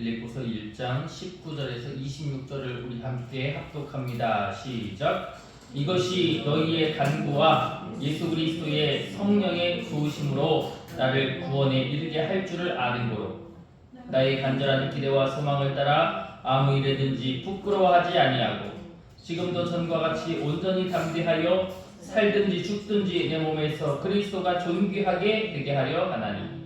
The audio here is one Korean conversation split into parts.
빌립보서 1장 19절에서 26절을 우리 함께 합독합니다. 시작. 이것이 너희의 간구와 예수 그리스도의 성령의 부으심으로 나를 구원에 이르게 할 줄을 아는 고로 나의 간절한 기대와 소망을 따라 아무 일에든지 부끄러워하지 아니하고 지금도 전과 같이 온전히 담대하여 살든지 죽든지 내 몸에서 그리스도가 존귀하게 되게 하려 하나니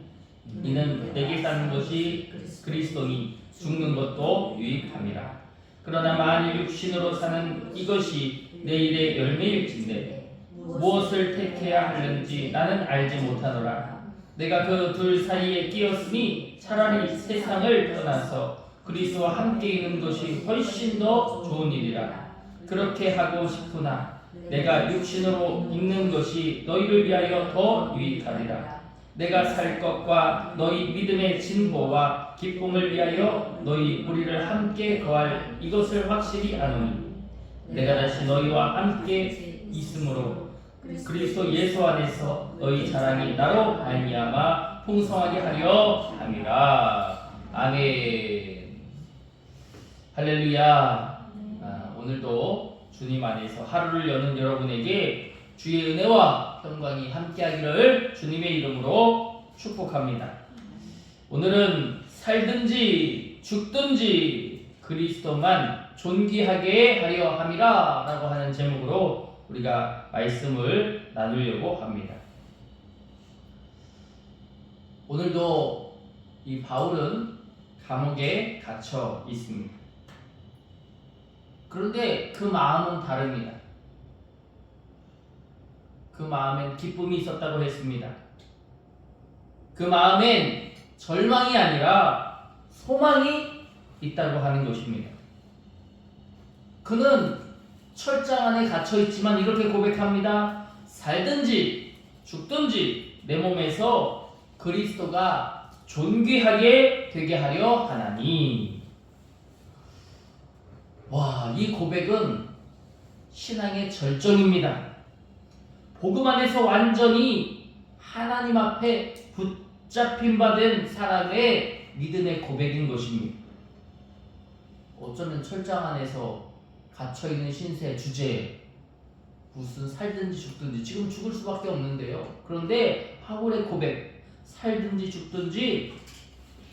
이는 내게 사는 것이 그리스도니 죽는 것도 유익함이라. 그러나 만일 육신으로 사는 이것이 내일의 열매일진데 무엇을 택해야 하는지 나는 알지 못하노라. 내가 그 둘 사이에 끼었으니 차라리 세상을 떠나서 그리스도와 함께 있는 것이 훨씬 더 좋은 일이라. 그렇게 하고 싶으나 내가 육신으로 있는 것이 너희를 위하여 더 유익하리라. 내가 살 것과 너희 믿음의 진보와 기쁨을 위하여 너희 우리를 함께 거할 이것을 확실히 아노니 내가 다시 너희와 함께 있으므로 그리스도 예수 안에서 너희 자랑이 나로 말미암아 풍성하게 하려 함이라. 아멘. 할렐루야. 오늘도 주님 안에서 하루를 여는 여러분에게 주의 은혜와 평강이 함께하기를 주님의 이름으로 축복합니다. 오늘은 살든지 죽든지 그리스도만 존귀하게 하려 함이라 라고 하는 제목으로 우리가 말씀을 나누려고 합니다. 오늘도 이 바울은 감옥에 갇혀 있습니다. 그런데 그 마음은 다릅니다. 그 마음엔 기쁨이 있었다고 했습니다. 그 마음엔 절망이 아니라 소망이 있다고 하는 것입니다. 그는 철장 안에 갇혀 있지만 이렇게 고백합니다. 살든지 죽든지 내 몸에서 그리스도가 존귀하게 되게 하려 하나니. 와, 이 고백은 신앙의 절정입니다. 복음 안에서 완전히 하나님 앞에 붙잡힌 바 된 사람의 믿음의 고백인 것입니다. 어쩌면 철장 안에서 갇혀있는 신세 주제에 무슨 살든지 죽든지 지금 죽을 수밖에 없는데요. 그런데 바울의 고백, 살든지 죽든지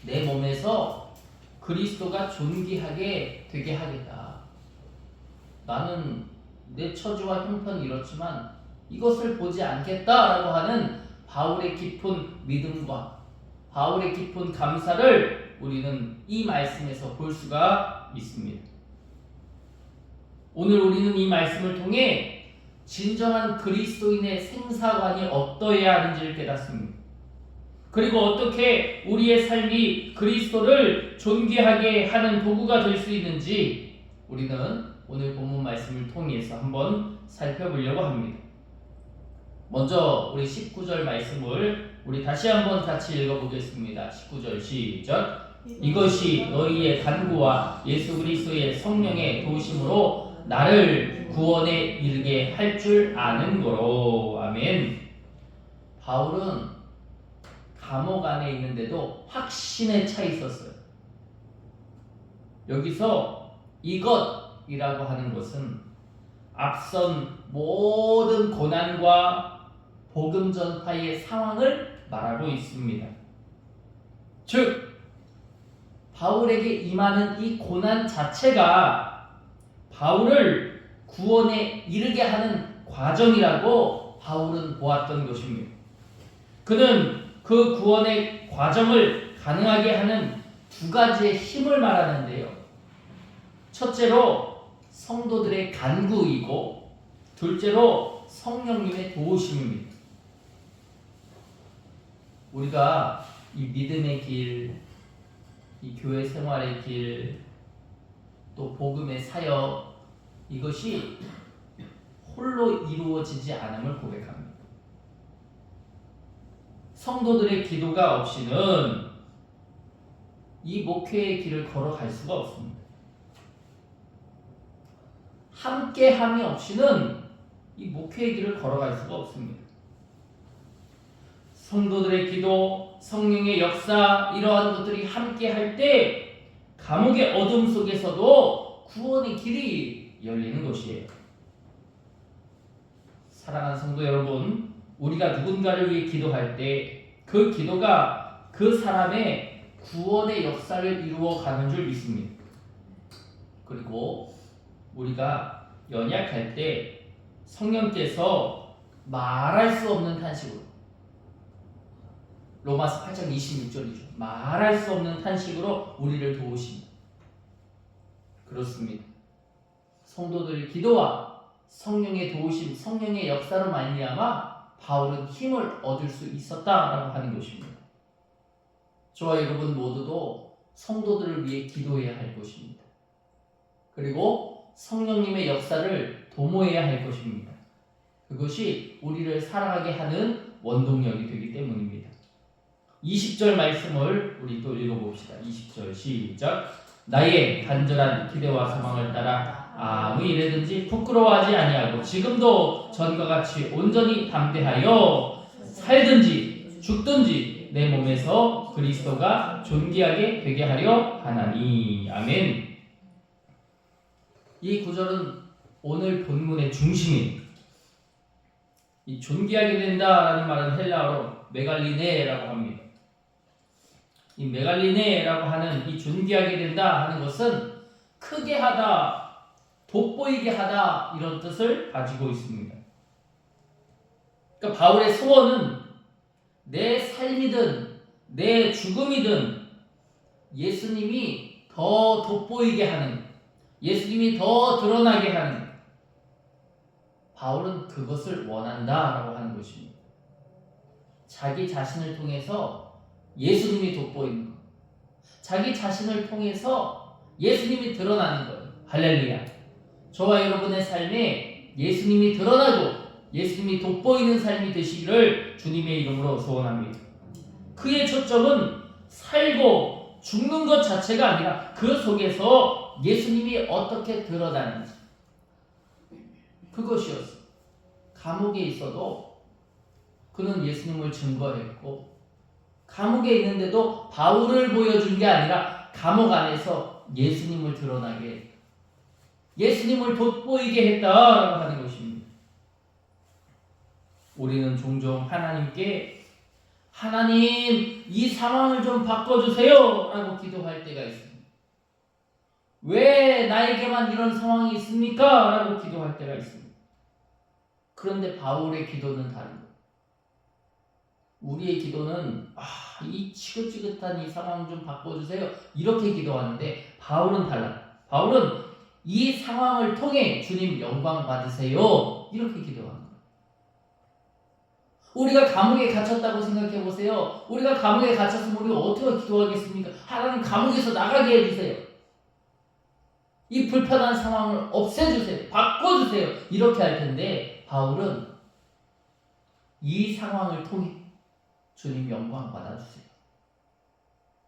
내 몸에서 그리스도가 존귀하게 되게 하겠다. 나는 내 처지와 형편이 이렇지만 이것을 보지 않겠다라고 하는 바울의 깊은 믿음과 바울의 깊은 감사를 우리는 이 말씀에서 볼 수가 있습니다. 오늘 우리는 이 말씀을 통해 진정한 그리스도인의 생사관이 어떠해야 하는지를 깨닫습니다. 그리고 어떻게 우리의 삶이 그리스도를 존귀하게 하는 도구가 될 수 있는지 우리는 오늘 본문 말씀을 통해서 한번 살펴보려고 합니다. 먼저 우리 19절 말씀을 우리 다시 한번 같이 읽어보겠습니다. 19절 시작. 이것이 너희의 간구와 예수 그리스도의 성령의 도우심으로 나를 구원에 이르게 할 줄 아는 거로. 아멘. 바울은 감옥 안에 있는데도 확신에 차 있었어요. 여기서 이것이라고 하는 것은 앞선 모든 고난과 복음 전파의 상황을 말하고 있습니다. 즉 바울에게 임하는 이 고난 자체가 바울을 구원에 이르게 하는 과정이라고 바울은 보았던 것입니다. 그는 그 구원의 과정을 가능하게 하는 두 가지의 힘을 말하는데요. 첫째로 성도들의 간구이고 둘째로 성령님의 도우심입니다. 우리가 이 믿음의 길, 이 교회 생활의 길, 또 복음의 사역, 이것이 홀로 이루어지지 않음을 고백합니다. 성도들의 기도가 없이는 이 목회의 길을 걸어갈 수가 없습니다. 함께함이 없이는 이 목회의 길을 걸어갈 수가 없습니다. 성도들의 기도, 성령의 역사, 이러한 것들이 함께할 때 감옥의 어둠 속에서도 구원의 길이 열리는 것이에요. 사랑하는 성도 여러분, 우리가 누군가를 위해 기도할 때 그 기도가 그 사람의 구원의 역사를 이루어가는 줄 믿습니다. 그리고 우리가 연약할 때 성령께서 말할 수 없는 탄식으로, 로마서 8장 26절이죠. 말할 수 없는 탄식으로 우리를 도우십니다. 그렇습니다. 성도들의 기도와 성령의 도우심, 성령의 역사로 말미암아 바울은 힘을 얻을 수 있었다라고 하는 것입니다. 저와 여러분 모두도 성도들을 위해 기도해야 할 것입니다. 그리고 성령님의 역사를 도모해야 할 것입니다. 그것이 우리를 살아가게 하는 원동력이 되기 때문입니다. 20절 말씀을 우리 또 읽어봅시다. 20절 시작. 나의 간절한 기대와 소망을 따라 아무 일에든지 부끄러워하지 아니하고 지금도 전과 같이 온전히 담대하여 살든지 죽든지 내 몸에서 그리스도가 존귀하게 되게 하려 하나니. 아멘. 이 구절은 오늘 본문의 중심입니다. 이 존귀하게 된다라는 말은 헬라어로 메갈리네라고 합니다. 이 메갈리네라고 하는 이 존귀하게 된다 하는 것은 크게 하다, 돋보이게 하다 이런 뜻을 가지고 있습니다. 그러니까 바울의 소원은 내 삶이든 내 죽음이든 예수님이 더 돋보이게 하는, 예수님이 더 드러나게 하는, 바울은 그것을 원한다라고 하는 것입니다. 자기 자신을 통해서 예수님이 돋보이는 것, 자기 자신을 통해서 예수님이 드러나는 거예요. 할렐루야. 저와 여러분의 삶에 예수님이 드러나고 예수님이 돋보이는 삶이 되시기를 주님의 이름으로 소원합니다. 그의 초점은 살고 죽는 것 자체가 아니라 그 속에서 예수님이 어떻게 드러나는지, 그것이었어요. 감옥에 있어도 그는 예수님을 증거했고, 감옥에 있는데도 바울을 보여준 게 아니라 감옥 안에서 예수님을 드러나게 했다. 예수님을 돋보이게 했다라고 하는 것입니다. 우리는 종종 하나님께 하나님 이 상황을 좀 바꿔주세요 라고 기도할 때가 있습니다. 왜 나에게만 이런 상황이 있습니까? 라고 기도할 때가 있습니다. 그런데 바울의 기도는 다른 거예요. 우리의 기도는 이 지긋지긋한 이 상황 좀 바꿔주세요 이렇게 기도하는데, 바울은 달라요. 바울은 이 상황을 통해 주님 영광 받으세요 이렇게 기도하는 거예요. 우리가 감옥에 갇혔다고 생각해 보세요. 우리가 감옥에 갇혔으면 우리가 어떻게 기도하겠습니까? 하나님 감옥에서 나가게 해주세요. 이 불편한 상황을 없애주세요. 바꿔주세요. 이렇게 할 텐데, 바울은 이 상황을 통해 주님 영광 받아주세요.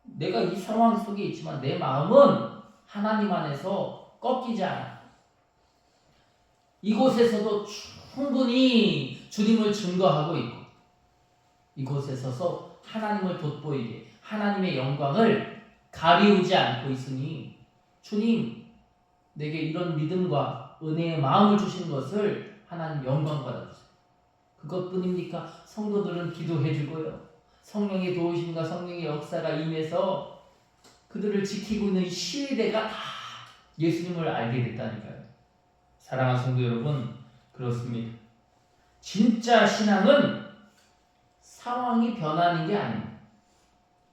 내가 이 상황 속에 있지만 내 마음은 하나님 안에서 꺾이지 않아. 이곳에서도 충분히 주님을 증거하고 있고, 이곳에 서서 하나님을 돋보이게 하나님의 영광을 가리우지 않고 있으니, 주님 내게 이런 믿음과 은혜의 마음을 주신 것을 하나님 영광 받아주세요. 그것뿐입니까? 성도들은 기도해 주고요, 성령의 도우심과 성령의 역사가 임해서 그들을 지키고 있는 시위대가 다 예수님을 알게 됐다니까요. 사랑하는 성도 여러분, 그렇습니다. 진짜 신앙은 상황이 변하는 게 아닙니다.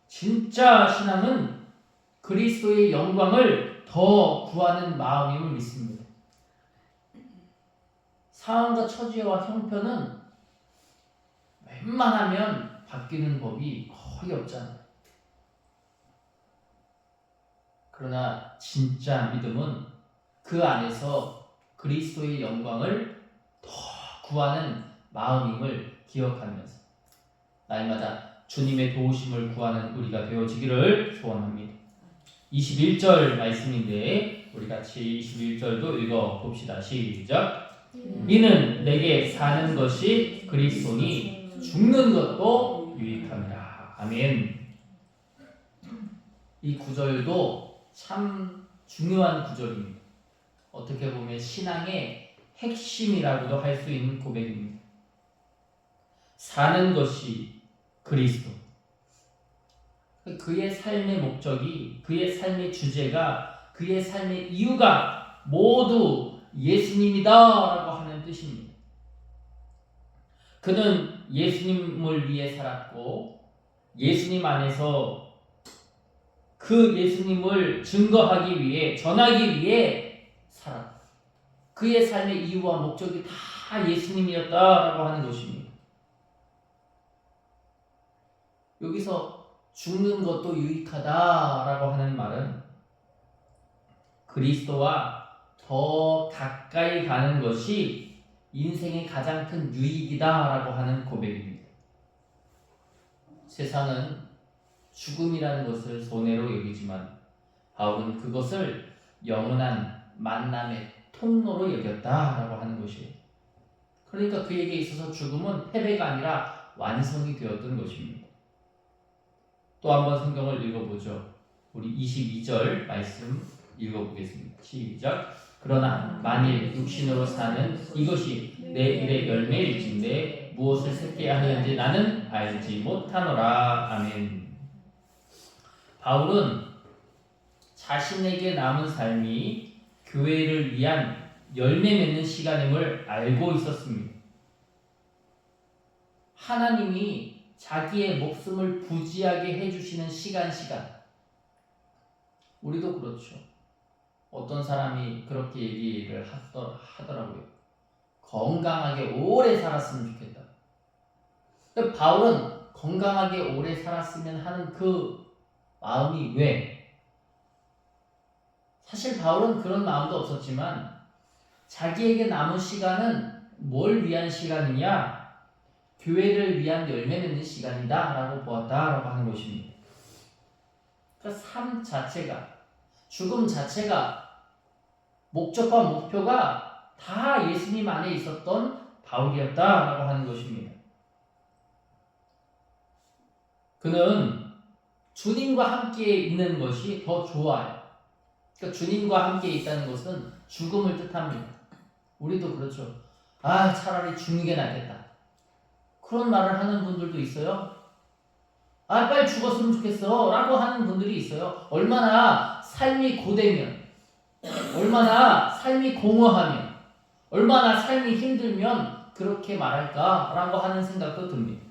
진짜 신앙은 그리스도의 영광을 더 구하는 마음임을 믿습니다. 상황과 처지와 형편은 웬만하면 바뀌는 법이 거의 없잖아요. 그러나 진짜 믿음은 그 안에서 그리스도의 영광을 더 구하는 마음임을 기억하면서 날마다 주님의 도우심을 구하는 우리가 되어지기를 소원합니다. 21절 말씀인데 우리 같이 21절도 읽어봅시다. 시작. 이는 내게 사는 것이 그리스도니 죽는 것도 유익합니다. 아멘. 이 구절도 참 중요한 구절입니다. 어떻게 보면 신앙의 핵심이라고도 할 수 있는 고백입니다. 사는 것이 그리스도. 그의 삶의 목적이, 그의 삶의 주제가, 그의 삶의 이유가 모두 예수님이다라고 하는 뜻입니다. 그는 예수님을 위해 살았고 예수님 안에서 그 예수님을 증거하기 위해, 전하기 위해 살았다. 그의 삶의 이유와 목적이 다 예수님이었다라고 하는 것입니다. 여기서 죽는 것도 유익하다라고 하는 말은 그리스도와 더 가까이 가는 것이 인생의 가장 큰 유익이다라고 하는 고백입니다. 세상은 죽음이라는 것을 손해로 여기지만 바울은 그것을 영원한 만남의 통로로 여겼다라고 하는 것이에요. 그러니까 그에게 있어서 죽음은 패배가 아니라 완성이 되었던 것입니다. 또 한번 성경을 읽어보죠. 우리 22절 말씀 읽어보겠습니다. 시작. 그러나 만일 육신으로 사는 이것이 내 일의 열매일진데 무엇을 새게 하는지 나는 알지 못하노라. 아멘. 바울은 자신에게 남은 삶이 교회를 위한 열매 맺는 시간임을 알고 있었습니다. 하나님이 자기의 목숨을 부지하게 해주시는 시간. 우리도 그렇죠. 어떤 사람이 그렇게 얘기를 하더라고요. 건강하게 오래 살았으면 좋겠다. 근데 바울은 건강하게 오래 살았으면 하는 그 마음이 왜? 사실 바울은 그런 마음도 없었지만 자기에게 남은 시간은 뭘 위한 시간이냐? 교회를 위한 열매 맺는 시간이다 라고 보았다라고 하는 것입니다. 그러니까 삶 자체가, 죽음 자체가, 목적과 목표가 다 예수님 안에 있었던 바울이었다라고 하는 것입니다. 그는 주님과 함께 있는 것이 더 좋아요. 그러니까 주님과 함께 있다는 것은 죽음을 뜻합니다. 우리도 그렇죠. 차라리 죽는 게 낫겠다. 그런 말을 하는 분들도 있어요. 빨리 죽었으면 좋겠어 라고 하는 분들이 있어요. 얼마나 삶이 고되면, 얼마나 삶이 공허하면, 얼마나 삶이 힘들면 그렇게 말할까 라고 하는 생각도 듭니다.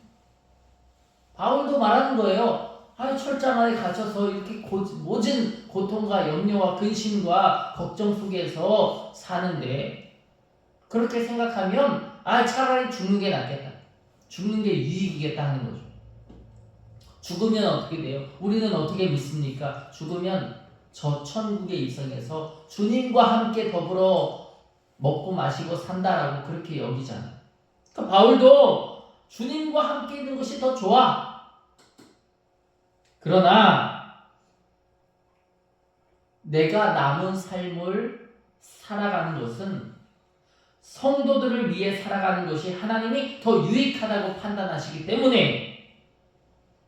바울도 말하는 거예요. 철장 안에 갇혀서 이렇게 모진 고통과 염려와 근심과 걱정 속에서 사는데 그렇게 생각하면 차라리 죽는 게 낫겠다. 죽는 게 유익이겠다 하는 거죠. 죽으면 어떻게 돼요? 우리는 어떻게 믿습니까? 죽으면 저 천국의 입성에서 주님과 함께 더불어 먹고 마시고 산다라고 그렇게 여기잖아요. 그러니까 바울도 주님과 함께 있는 것이 더 좋아. 그러나 내가 남은 삶을 살아가는 것은 성도들을 위해 살아가는 것이 하나님이 더 유익하다고 판단하시기 때문에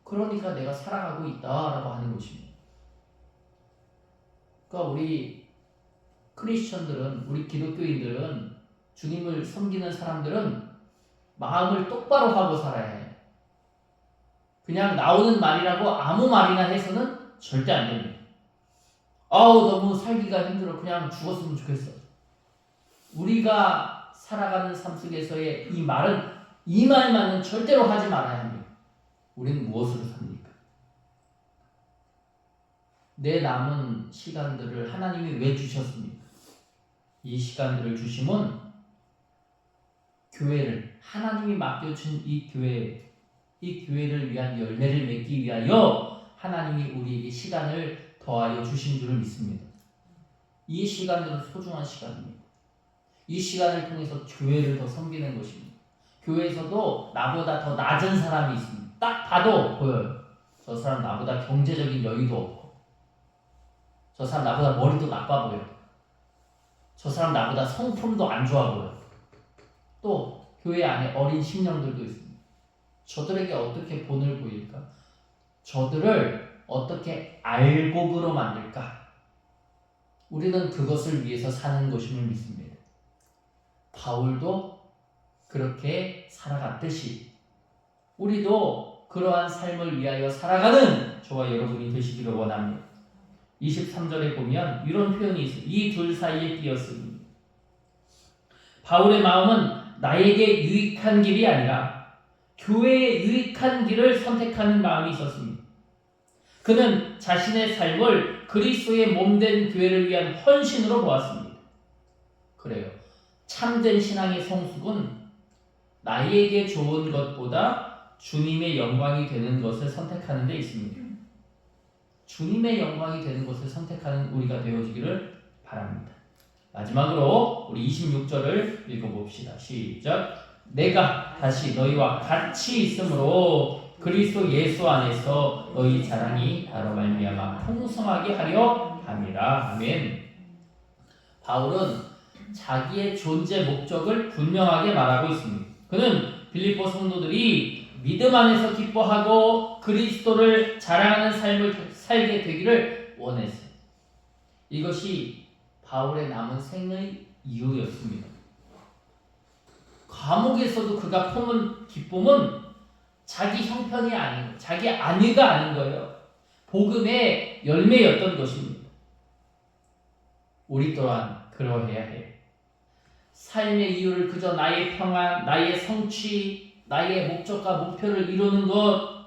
그러니까 내가 살아가고 있다라고 하는 것입니다. 그러니까 우리 크리스천들은, 우리 기독교인들은, 주님을 섬기는 사람들은 마음을 똑바로 하고 살아야 해요. 그냥 나오는 말이라고 아무 말이나 해서는 절대 안 됩니다. 너무 살기가 힘들어. 그냥 죽었으면 좋겠어. 우리가 살아가는 삶 속에서의 이 말은, 이 말만은 절대로 하지 말아야 합니다. 우리는 무엇으로 삽니까? 내 남은 시간들을 하나님이 왜 주셨습니까? 이 시간들을 주심은 교회를, 하나님이 맡겨준 이 교회를 위한 열매를 맺기 위하여 하나님이 우리에게 시간을 더하여 주신 줄을 믿습니다. 이 시간들은 소중한 시간입니다. 이 시간을 통해서 교회를 더 섬기는 것입니다. 교회에서도 나보다 더 낮은 사람이 있습니다. 딱 봐도 보여요. 저 사람 나보다 경제적인 여유도 없고, 저 사람 나보다 머리도 나빠 보여요. 저 사람 나보다 성품도 안 좋아 보여요. 또 교회 안에 어린 심령들도 있습니다. 저들에게 어떻게 본을 보일까? 저들을 어떻게 알곡으로 만들까? 우리는 그것을 위해서 사는 것임을 믿습니다. 바울도 그렇게 살아갔듯이 우리도 그러한 삶을 위하여 살아가는 저와 여러분이 되시기를 원합니다. 23절에 보면 이런 표현이 있어요. 이 둘 사이에 끼었으니. 바울의 마음은 나에게 유익한 길이 아니라 교회에 유익한 길을 선택하는 마음이 있었습니다. 그는 자신의 삶을 그리스도의 몸된 교회를 위한 헌신으로 보았습니다. 그래요. 참된 신앙의 성숙은 나에게 좋은 것보다 주님의 영광이 되는 것을 선택하는 데 있습니다. 주님의 영광이 되는 것을 선택하는 우리가 되어지기를 바랍니다. 마지막으로 우리 26절을 읽어봅시다. 시작. 내가 다시 너희와 같이 있으므로 그리스도 예수 안에서 너희 자랑이 나로 말미암아 풍성하게 하려 함이라. 아멘. 바울은 자기의 존재 목적을 분명하게 말하고 있습니다. 그는 빌립보 성도들이 믿음 안에서 기뻐하고 그리스도를 자랑하는 삶을 살게 되기를 원했어요. 이것이 바울의 남은 생의 이유였습니다. 감옥에서도 그가 품은 기쁨은 자기 형편이 아닌, 자기 안위가 아닌 거예요. 복음의 열매였던 것입니다. 우리 또한 그러해야 해요. 삶의 이유를 그저 나의 평안, 나의 성취, 나의 목적과 목표를 이루는 것,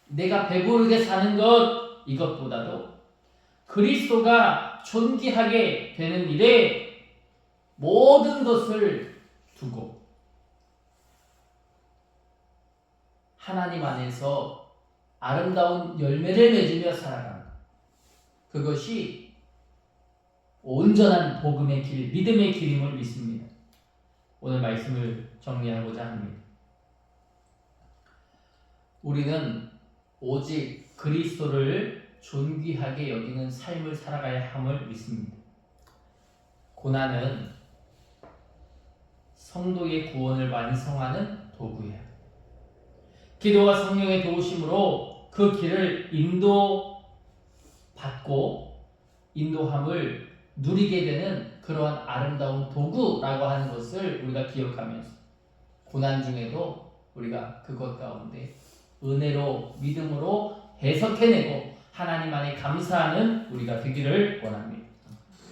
내가 배부르게 사는 것, 이것보다도 그리스도가 존귀하게 되는 일에 모든 것을 두고 하나님 안에서 아름다운 열매를 맺으며 살아가는 그것이 온전한 복음의 길, 믿음의 길임을 믿습니다. 오늘 말씀을 정리하고자 합니다. 우리는 오직 그리스도를 존귀하게 여기는 삶을 살아가야 함을 믿습니다. 고난은 성도의 구원을 완성하는 도구예요. 기도와 성령의 도우심으로 그 길을 인도받고 인도함을 누리게 되는 그러한 아름다운 도구라고 하는 것을 우리가 기억하면서 고난 중에도 우리가 그것 가운데 은혜로 믿음으로 해석해내고 하나님 안에 감사하는 우리가 되기를 원합니다.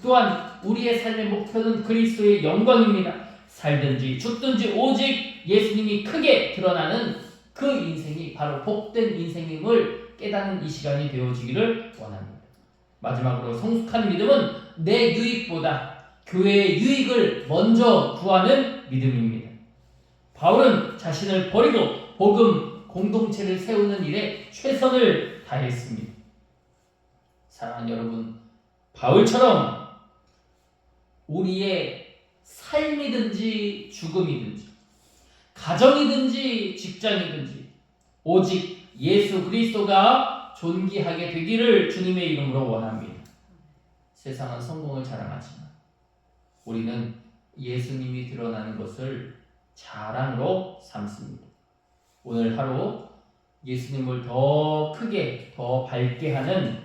또한 우리의 삶의 목표는 그리스도의 영광입니다. 살든지 죽든지 오직 예수님이 크게 드러나는 그 인생이 바로 복된 인생임을 깨닫는 이 시간이 되어지기를 원합니다. 마지막으로 성숙한 믿음은 내 유익보다 교회의 유익을 먼저 구하는 믿음입니다. 바울은 자신을 버리고 복음 공동체를 세우는 일에 최선을 다했습니다. 사랑하는 여러분, 바울처럼 우리의 삶이든지 죽음이든지 가정이든지 직장이든지 오직 예수 그리스도가 존귀하게 되기를 주님의 이름으로 원합니다. 세상은 성공을 자랑하지만 우리는 예수님이 드러나는 것을 자랑으로 삼습니다. 오늘 하루 예수님을 더 크게 더 밝게 하는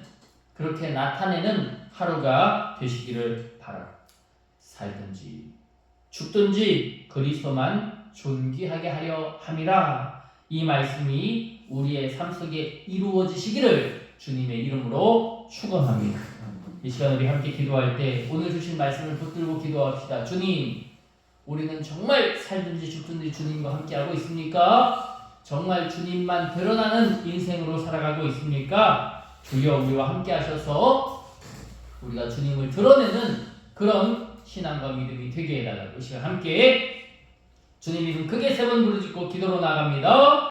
그렇게 나타내는 하루가 되시기를 바랍니다. 살든지 죽든지 그리스도만 존귀하게 하려 함이라. 이 말씀이 우리의 삶 속에 이루어지시기를 주님의 이름으로 축원합니다. 이 시간 우리 함께 기도할 때 오늘 주신 말씀을 붙들고 기도합시다. 주님, 우리는 정말 살든지 죽든지 주님과 함께하고 있습니까? 정말 주님만 드러나는 인생으로 살아가고 있습니까? 주여 우리와 함께 하셔서 우리가 주님을 드러내는 그런 신앙과 믿음이 되게 해달라고 이 시간 함께 주님 이름 크게 3번 부르짖고 기도로 나갑니다.